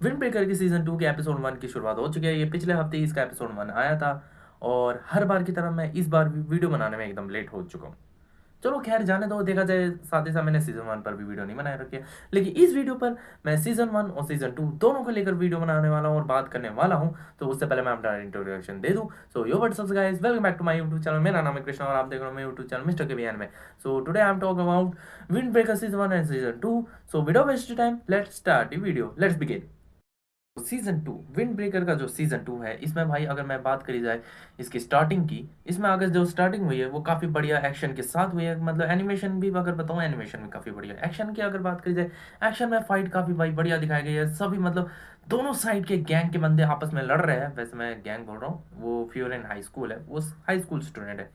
Wind breaker की season 2 के episode 1 की शुरुआत हो चुकी है। ये पिछले हफ्ते ही इसका एपिसोड 1 आया था और हर बार की तरह मैं इस बार भी वीडियो बनाने में एकदम लेट हो चुका हूँ। चलो खैर जाने दो, देखा जाए साथ ही साथ मैंने सीजन 1 पर भी वीडियो नहीं बनाए रखी है, लेकिन इस वीडियो पर मैं सीजन 1 और सीजन 2 दोनों को लेकर वीडियो बनाने वाला हूँ और बात करने वाला हूँ। तो उससे पहले मैं अपना इंट्रोडक्शन दे दूँ। So yo what's up guys, welcome back to my YouTube channel. मेरा नाम है कृष्णा और आप देख रहे हो मेरे यूट्यूब चैनल मिस्टर के में। So today I am talk about Wind Breaker season 1 and season 2। So without waste time let's start the video, let's begin. Season 2 Wind Breaker का जो सीजन 2 है, इसमें भाई अगर मैं बात करी जाए इसकी स्टार्टिंग की, इसमें अगर जो स्टार्टिंग हुई है वो काफ़ी बढ़िया एक्शन के साथ हुई है। मतलब एनिमेशन भी अगर बताऊँ, एनिमेशन भी काफ़ी बढ़िया। एक्शन की अगर बात करी जाए, एक्शन में फाइट काफ़ी भाई बढ़िया दिखाई गई है। सभी मतलब दोनों साइड के गैंग के बंदे आपस में लड़ रहे हैं। वैसे मैं गैंग बोल रहा हूँ, वो फ्यूरन हाई स्कूल है, वो हाई स्कूल स्टूडेंट है।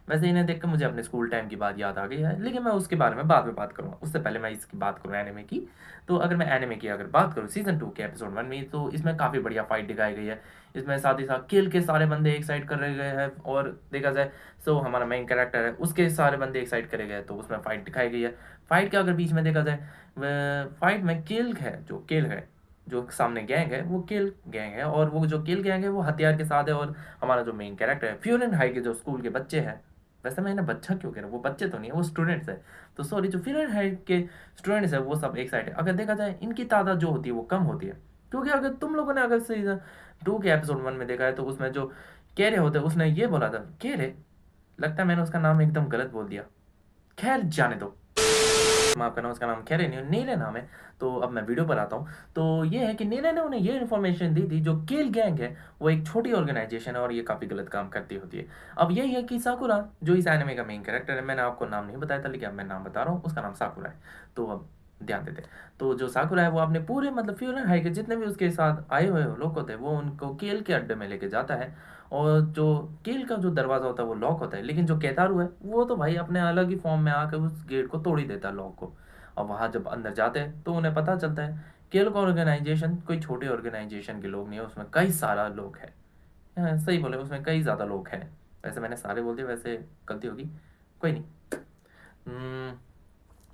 वैसे इन्हें देखकर मुझे अपने स्कूल टाइम की बात याद आ गई है, लेकिन मैं उसके बारे में बाद में बात करूंगा। उससे पहले मैं इसकी बात करूँ एनिमे की। तो अगर मैं एनिमे की अगर बात करूँ सीजन 2 के एपिसोड 1 में, तो इसमें काफ़ी बढ़िया फाइट दिखाई गई है। इसमें साथ ही साथ किल के सारे बंदे एक साइड कर रहे गए हैं, और देखा जाए सो हमारा मेन कैरेक्टर है उसके सारे बंदे एक साइड करे गए, तो उसमें फाइट दिखाई गई है। फाइट के अगर बीच में देखा जाए, फाइट में किल है, जो किल है, जो सामने गैंग है वो किल गैंग है, और वो जो किल गैंग है वो हथियार के साथ है। और हमारा जो मेन कैरेक्टर है फ्यूरन हाई के जो स्कूल के बच्चे हैं, वैसे मैं इन्हें बच्चा क्यों कह रहा हूँ, वो बच्चे तो नहीं है, वो स्टूडेंट्स है। तो सॉरी, जो फ्यूरन हाई के स्टूडेंट्स है वो सब एक साइड है। अगर देखा जाए इनकी तादाद जो होती है वो कम होती है, क्योंकि अगर तुम लोगों ने अगर सीजन 2 के एपिसोड 1 में देखा है, तो उसमें जो केरे होते हैं उसने ये बोला था, केरे, लगता है मैंने उसका नाम एकदम गलत बोल दिया, खैर जाने दो, माफ करना, उसका नाम खैर नहीं, नीले नाम है। तो अब मैं वीडियो पर आता हूँ। तो ये है कि नीले ने उन्हें ये इन्फॉर्मेशन दी थी, जो किल गैंग है वो एक छोटी ऑर्गेनाइजेशन है और ये काफ़ी गलत काम करती होती है। अब यही है कि साकुरा, जो इस एनिमे का मेन कैरेक्टर है, मैंने आपको नाम नहीं बताया था लेकिन अब मैं नाम बता रहा हूँ, उसका नाम साकुरा है। तो अब ध्यान देते। तो जो साकुरा है वो अपने पूरे मतलब फ्यूरन हाई के जितने भी उसके साथ आए हुए लोग होते हैं, वो उनको केल के अड्डे में लेके जाता है। और जो केल का जो दरवाज़ा होता है वो लॉक होता है, लेकिन जो केतारू है वो तो भाई अपने अलग ही फॉर्म में आकर उस गेट को तोड़ ही देता है, लॉक को। और वहाँ जब अंदर जाते हैं तो उन्हें पता चलता है केल का ऑर्गेनाइजेशन कोई छोटे ऑर्गेनाइजेशन के लोग नहीं है, उसमें कई सारा लोग है। हाँ, सही बोले, उसमें कई ज़्यादा लोग हैं। वैसे मैंने सारे बोल दिए, वैसे गलती होगी, कोई नहीं।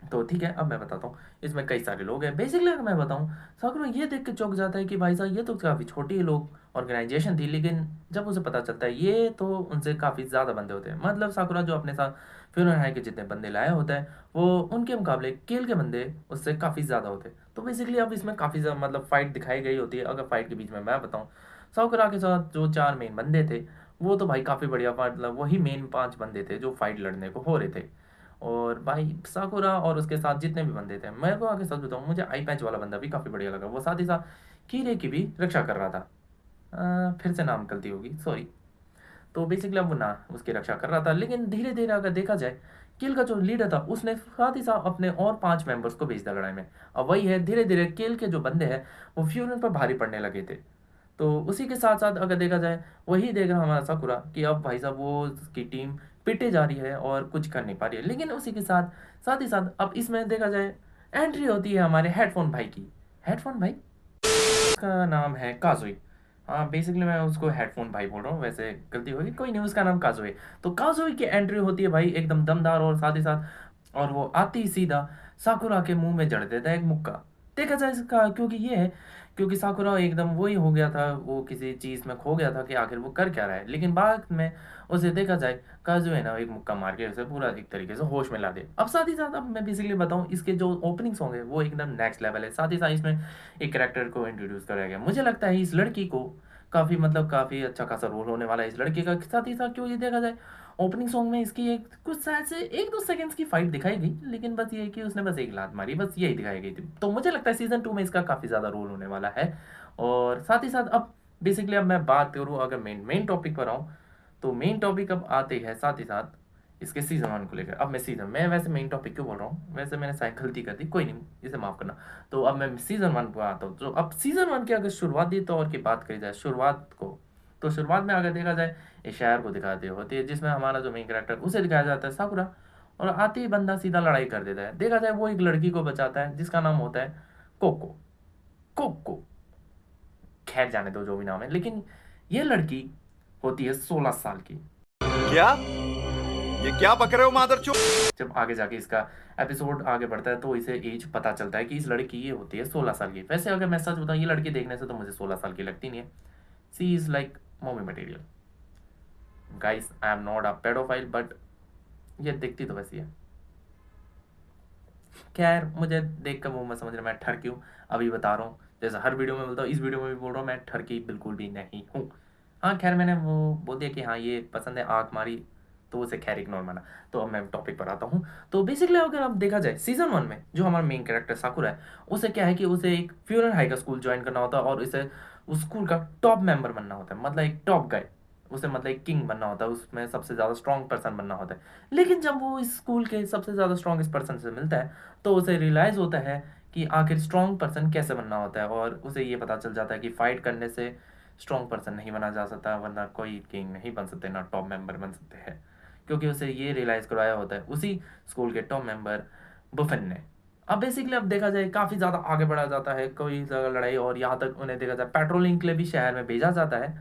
तो ठीक है, अब मैं बताता हूँ। इसमें कई सारे लोग हैं। बेसिकली अगर मैं बताऊँ, साकुरा ये देख के चौंक जाता है कि भाई साहब ये तो काफ़ी छोटी लोग ऑर्गेनाइजेशन थी, लेकिन जब उसे पता चलता है ये तो उनसे काफ़ी ज़्यादा बंदे होते हैं। मतलब साकुरा जो अपने साथ फ्यूनर हाई के जितने बंदे लाया होता है, वो उनके मुकाबले केल के बंदे उससे काफ़ी ज़्यादा होते हैं। तो बेसिकली अब इसमें काफ़ी ज़्यादा मतलब फाइट दिखाई गई होती है। अगर फाइट के बीच में मैं बताऊँ, साकुरा के साथ जो 4 मेन बंदे थे, वो तो भाई काफ़ी बढ़िया, मतलब वही मेन 5 बंदे थे जो फाइट लड़ने को हो रहे थे। और भाई साकुरा और उसके साथ जितने भी बंदे थे, मैं को आगे सच बताऊँ, मुझे आई पैच वाला बंदा भी काफ़ी बढ़िया लगा। वो साथ ही साथ कीरे की भी रक्षा कर रहा था। फिर से नाम गलती होगी, सॉरी। तो बेसिकली अब वो ना उसकी रक्षा कर रहा था, लेकिन धीरे धीरे अगर देखा जाए, किल का जो लीडर था उसने साथ ही साथ अपने और 5 मेंबर्स को भेज दिया लड़ाई में। अब वही है, धीरे धीरे किल के जो बंदे हैं वो फ्यूरन पर भारी पड़ने लगे थे। तो उसी के साथ साथ अगर देखा जाए, वही देख रहा हमारा साकुरा कि अब भाई साहब वो उसकी टीम पिटे जा रही है और कुछ कर नहीं पा रही है। लेकिन उसी के साथ साथ ही साथ अब इसमें देखा जाए, एंट्री होती है हमारे हेडफोन भाई की। हेडफोन भाई, उसका नाम है काजुई। हाँ, बेसिकली मैं उसको हेडफोन भाई बोल रहा हूँ, वैसे गलती होगी, कोई नहीं, उसका नाम काजुई। तो काजुई की एंट्री होती है भाई एकदम दमदार, और साथ ही साथ और वो आती ही सीधा साकुरा के मुंह में जड़ देता है एक मुक्का। देखा जाए इसका, क्योंकि ये है, क्योंकि साकुरा एकदम वही हो गया था, वो किसी चीज़ में खो गया था कि आखिर वो कर क्या रहा है। लेकिन बाद में उसे देखा जाए, काजू है ना, एक मुक्का मार के उसे पूरा एक तरीके से होश में ला दे। अब साथ ही साथ अब मैं बेसिकली बताऊं, इसके जो ओपनिंग सॉन्ग है वो एकदम नेक्स्ट लेवल है। साथ ही साथ इसमें एक कैरेक्टर को इंट्रोड्यूस कराया गया। मुझे लगता है इस लड़की को काफ़ी मतलब काफ़ी अच्छा खासा रोल होने वाला है इस लड़की का। साथ ही साथ क्यों ये देखा जाए, ओपनिंग सॉन्ग में इसकी एक कुछ शायद से 1-2 सेकंड्स की फाइट दिखाई गई, लेकिन बस ये है कि उसने बस एक लात मारी, बस यही दिखाई गई थी। तो मुझे लगता है सीजन 2 में इसका काफ़ी ज़्यादा रोल होने वाला है। और साथ ही साथ अब बेसिकली अब मैं बात करूँ, अगर मेन टॉपिक पर आऊँ, तो मेन टॉपिक अब आते हैं साथ ही साथ इसके सीजन 1 को लेकर। अब मैं वैसे मेन टॉपिक क्यों बोल रहा हूँ, वैसे मैंने शायद गलती कर दी, कोई नहीं, इसे माफ़ करना। तो अब मैं सीजन 1 पर आता हूँ। तो अब सीजन 1 की अगर शुरुआती तौर की बात करी जाए, शुरुआत को, तो शुरुआत में अगर देखा जाए, इस शहर को दिखाते होती है जिसमें हमारा जो मेन कैरेक्टर उसे दिखाया जाता है साकुरा। और आते ही बंदा सीधा लड़ाई कर देता है। देखा जाए वो एक लड़की को बचाता है जिसका नाम होता है कोको। कोको, खैर जाने दो जो भी नाम है, लेकिन ये लड़की होती है 16 साल की। क्या ये क्या बक रहे हो मादरचोद? जब आगे जाके इसका एपिसोड आगे बढ़ता है तो इसे एज पता चलता है कि इस लड़की ये होती है 16 साल की। वैसे अगर मैं सच बताऊं, ये लड़की देखने से तो मुझे 16 साल की लगती नहीं है। She is like mommy material. Guys, I am not a paedophile, but ये दिखती तो वैसी है। खैर, मुझे देख कर वो मैं समझ रहा, मैं ठरकी हूँ। अभी बता रहा हूँ, जैसे हर वीडियो में बोलता हूँ, इस वीडियो में भी बोल रहा हूँ, मैं ठरकी बिल्कुल भी नहीं हूँ। हाँ खैर, मैंने वो बोल दिया कि हाँ ये पसंद है, आँख मारी, तो उसे खैर इग्नोर माना। तो अब मैं टॉपिक पर आता हूँ। तो बेसिकली अगर आप देखा जाए सीजन 1 में जो हमारा मेन कैरेक्टर साकुरा है, उसे क्या है कि उसे एक फ्यूरन हाई का स्कूल ज्वाइन करना होता है और इसे उस स्कूल का टॉप मेंबर बनना होता है, मतलब एक टॉप गाय। उसे मतलब एक किंग बनना होता है, उसमें सबसे ज़्यादा स्ट्रॉन्ग पर्सन बनना होता है। लेकिन जब वो इस स्कूल के सबसे ज़्यादा स्ट्रॉन्गेस्ट पर्सन से मिलता है, तो उसे रियलाइज़ होता है कि आखिर स्ट्रॉन्ग पर्सन कैसे बनना होता है, और उसे ये पता चल जाता है कि फाइट करने से स्ट्रॉन्ग पर्सन नहीं बना जा सकता, वरना कोई किंग नहीं बन सकते, ना टॉप मेंबर बन सकते हैं। क्योंकि उसे ये रियलाइज़ करवाया होता है उसी स्कूल के टॉप मेंबर बुफन ने। अब बेसिकली अब देखा जाए काफ़ी ज़्यादा आगे बढ़ा जाता है, कोई जगह लड़ाई, और यहाँ तक उन्हें देखा जाए पेट्रोलिंग के लिए भी शहर में भेजा जाता है।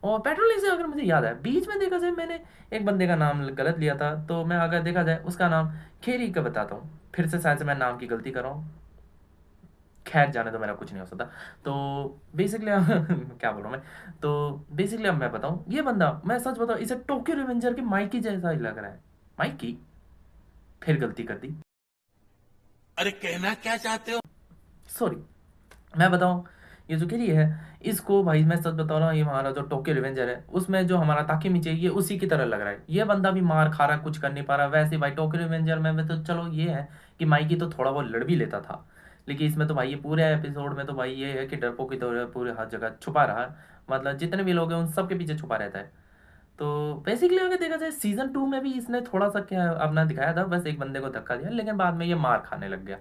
और पेट्रोलिंग से अगर मुझे याद है, बीच में देखा जाए मैंने एक बंदे का नाम गलत लिया था, तो मैं अगर देखा जाए उसका नाम खेरी का बताता हूँ। फिर से शायद से मैं नाम की गलती कर रहा हूँ। खैर जाने तो मेरा कुछ नहीं हो सकता। तो बेसिकली क्या बोल रहा हूँ मैं, तो बेसिकली अब मैं बताऊँ, ये बंदा, मैं सच बताऊँ, इसे टोक्यो रिवेंजर की माइकी जैसा ही लग रहा है। माइकी, फिर गलती कर दी, अरे कहना क्या चाहते हो? सॉरी। मैं बताऊँ, ये जो किरी है, इसको भाई मैं सच बता रहा हूँ, ये हमारा जो टोक्यो रिवेंजर है उसमें जो हमारा ताकेमिची, ये उसी की तरह लग रहा है। ये बंदा भी मार खा रहा, कुछ कर नहीं पा रहा। वैसे भाई टोक्यो रिवेंजर में तो चलो ये है कि माइकी तो थोड़ा बहुत लड़ भी लेता था, लेकिन इसमें तो भाई ये पूरे एपिसोड में तो भाई ये है कि डरपोक की तरह पूरे हर जगह छुपा रहा, मतलब जितने भी लोग हैं उन सबके पीछे छुपा रहता है। तो बेसिकली अगर देखा जाए सीजन 2 में भी इसने थोड़ा सा क्या अपना दिखाया था, बस एक बंदे को धक्का दिया, लेकिन बाद में ये मार खाने लग गया।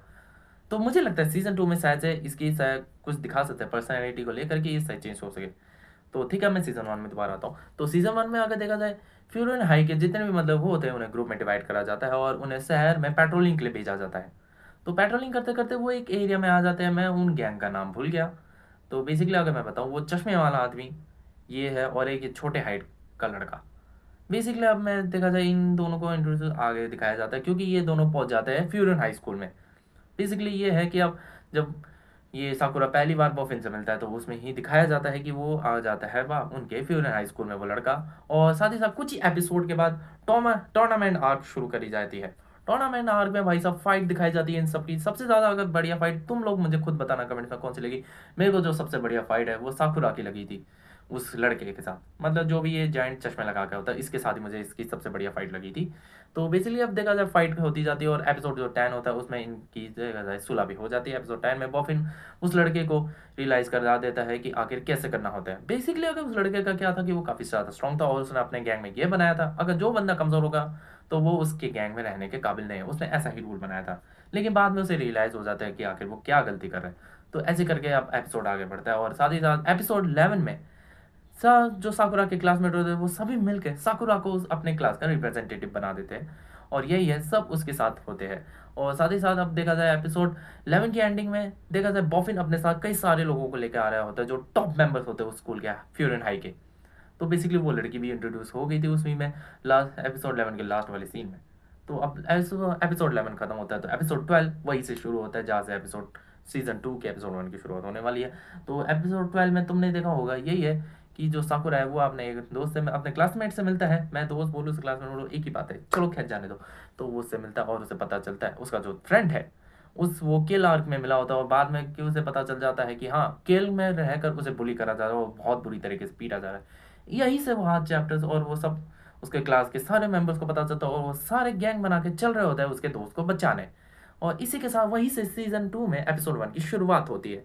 तो मुझे लगता है सीजन 2 में शायद से इसकी शायद कुछ दिखा सकते हैं पर्सनैलिटी को लेकर के, ये शायद चेंज हो सके। तो ठीक है, मैं सीजन 1 में दोबारा आता हूँ। तो सीजन 1 में अगर देखा जाए, फ्यूरियन हाई के जितने भी मतलब वो होते हैं उन्हें ग्रुप में डिवाइड करा जाता है और उन्हें शहर में पेट्रोलिंग के लिए भेजा जाता है। तो पेट्रोलिंग करते करते वो एक एरिया में आ जाते हैं, मैं उन गैंग का नाम भूल गया। तो बेसिकली अगर मैं बताऊँ, वो चश्मे वाला आदमी ये है, और एक ये छोटे हाइट का लड़का। बेसिकली अब मैं देखा जाए इन दोनों को इंट्रोड्यूस आगे दिखाया जाता है, क्योंकि ये दोनों पहुंच जाते हैं फ्यूरियन हाई स्कूल में। बेसिकली ये है कि अब जब ये साकुरा पहली बार बॉफिन से मिलता है, तो उसमें ही दिखाया जाता है कि वो आ जाता है वह उनके फ्यूरियन हाई स्कूल में, वो लड़का। और साथ ही साथ कुछ ही एपिसोड के बाद टूर्नामेंट आर्क शुरू करी जाती है। टूर्नामेंट आर्क में भाई साहब फाइट दिखाई जाती है इन सबकी। सबसे ज़्यादा अगर बढ़िया फाइट तुम लोग मुझे खुद बताना कमेंट में कौन सी लगी। मेरे को जो सबसे बढ़िया फाइट है वो साकुरा की लगी थी, उस लड़के के साथ, मतलब जो भी ये जाइंट चश्मे लगा के होता है, इसके साथ ही मुझे इसकी सबसे बढ़िया फाइट लगी थी। तो बेसिकली अब देखा जाए फाइट होती जाती है, और एपिसोड जो 10 होता है उसमें इनकी देखा जाए सुलह भी हो जाती है। एपिसोड 10 में बॉफिन उस लड़के को रियलाइज करा देता है कि आखिर कैसे करना होता है। बेसिकली अगर उस लड़के का क्या था कि वो काफ़ी ज़्यादा स्ट्रॉन्ग था, और उसने अपने गैंग में ये बनाया था, अगर जो बंदा कमज़ोर होगा तो वो उसके गैंग में रहने के काबिल नहीं है, उसने ऐसा ही रूल बनाया था। लेकिन बाद में उसे रियलाइज़ हो जाता है कि आखिर वो क्या गलती कर रहा है। तो ऐसे करके अब एपिसोड आगे बढ़ता है, और साथ ही साथ एपिसोड 11 में जो साकुरा के क्लासमेट होते हैं वो सभी मिलकर साकुरा को अपने क्लास का रिप्रेजेंटेटिव बना देते हैं, और यही है सब उसके साथ होते हैं। और साथ ही साथ अब देखा जाए एपिसोड 11 की एंडिंग में देखा जाए बॉफिन अपने साथ कई सारे लोगों को लेकर आ रहा होता है जो टॉप मेंबर्स होते हैं उस स्कूल के, फ्यूरियन हाई के। तो बेसिकली वो लड़की भी इंट्रोड्यूस हो गई थी उसमें में, लास्ट एपिसोड 11 के लास्ट वाले सीन में। तो अब एपिसोड 11 खत्म होता है, तो एपिसोड 12 वहीं से शुरू होता है जहाँ से एपिसोड सीजन 2 के एपिसोड 1 की शुरुआत होने वाली है। तो एपिसोड 12 में तुमने देखा होगा यही है कि जो साकुरा है वो अपने एक दोस्त से, अपने क्लासमेट से मिलता है। मैं दोस्त बोलूँ से क्लासमेट बोलूँ एक ही बात है, चलो खैर जाने दो। तो वो उससे मिलता है और उसे पता चलता है उसका जो फ्रेंड है उस वो किल आर्क में मिला होता है, और बाद में कि उसे पता चल जाता है कि हाँ किल में रहकर उसे बुली करा जा रहा है और बहुत बुरी तरीके से पीटा जा रहा है। यही से वो हाथ चैप्टर्स और वो सब उसके क्लास के सारे मेंबर्स को पता चलता है, और वो सारे गैंग बना के चल रहे होते हैं उसके दोस्त को बचाने। और इसी के साथ वहीं से सीजन 2 में एपिसोड 1 की शुरुआत होती है।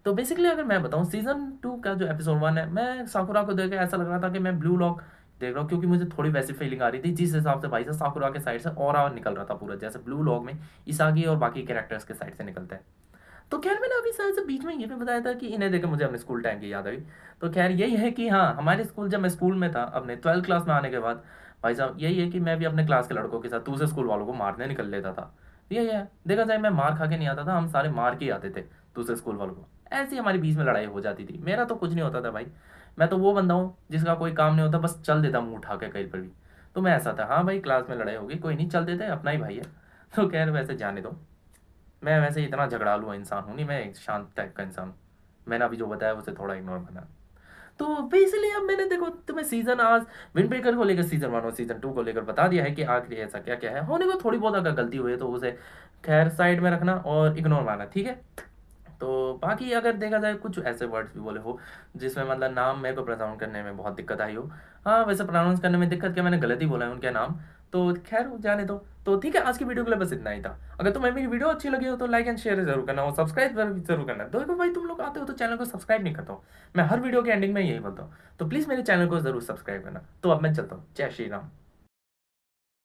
तो बेसिकली अगर मैं बताऊं, सीजन 2 का जो एपिसोड 1 है, मैं साकुरा को देख के ऐसा लग रहा था कि मैं ब्लू लॉक देख रहा हूँ, क्योंकि मुझे थोड़ी वैसी फीलिंग आ रही थी जिस हिसाब से भाई से साकुरा के साइड से ऑरा निकल रहा था पूरा, जैसे ब्लू लॉक में इसागी और बाकी कैरेक्टर्स के साइड से निकलता है। तो खैर मैंने अभी शायद से बीच में ये भी बताया था कि इन्हें देकर मुझे अपने स्कूल टाइम की याद आई। तो खैर यही है कि हाँ, हमारे स्कूल जब मैं स्कूल में था अपने 12th क्लास में आने के बाद, भाई साहब यही है कि मैं भी अपने क्लास के लड़कों के साथ दूसरे स्कूल वालों को मारने निकल लेता था। यही है, देखा जाए मैं मार खा के नहीं आता था, हम सारे मार के आते थे दूसरे स्कूल वालों को। ऐसी हमारे बीच में लड़ाई हो जाती थी। मेरा तो कुछ नहीं होता था भाई, मैं तो वो बंदा हूँ जिसका कोई काम नहीं होता, बस चल देता मुंह उठा के कहीं पर भी। तो मैं ऐसा था, हाँ भाई क्लास में लड़ाई होगी, कोई नहीं, चल देते, अपना ही भाई है। तो खैर वैसे जाने दो, मैं वैसे इतना झगड़ालू इंसान हूँ नहीं, मैं एक शांत टाइप का इंसान हूँ। मैंने अभी जो बताया उसे थोड़ा इग्नोर करना। तो बेसिकली अब मैंने देखो तुम्हें सीजन आज विंड ब्रेकर को लेकर सीजन 1 और सीजन 2 को लेकर बता दिया है कि आखिरी ऐसा क्या क्या है होने को। थोड़ी बहुत अगर गलती हुई है तो उसे खैर साइड में रखना और इग्नोर मारना, ठीक है। तो बाकी अगर देखा जाए कुछ ऐसे वर्ड्स भी बोले हो जिसमें मतलब नाम मेरे को प्रोनाउंस करने में बहुत दिक्कत आई हो। हाँ वैसे प्रोनाउंस करने में दिक्कत क्या, मैंने गलत ही बोला है उनके नाम। तो खैर वो जाने दो। तो ठीक है, आज की वीडियो के लिए बस इतना ही था। अगर तुम्हें मेरी वीडियो अच्छी लगी हो तो लाइक एंड शेयर जरूर करना और सब्सक्राइब जरूर करना। देखो भाई तुम लोग आते हो तो चैनल को सब्सक्राइब नहीं करता हूँ। मैं हर वीडियो के एंडिंग में यही बोलता हूँ, तो प्लीज़ मेरे चैनल को जरूर सब्सक्राइब करना। तो अब मैं चलता हूँ, जय श्री राम।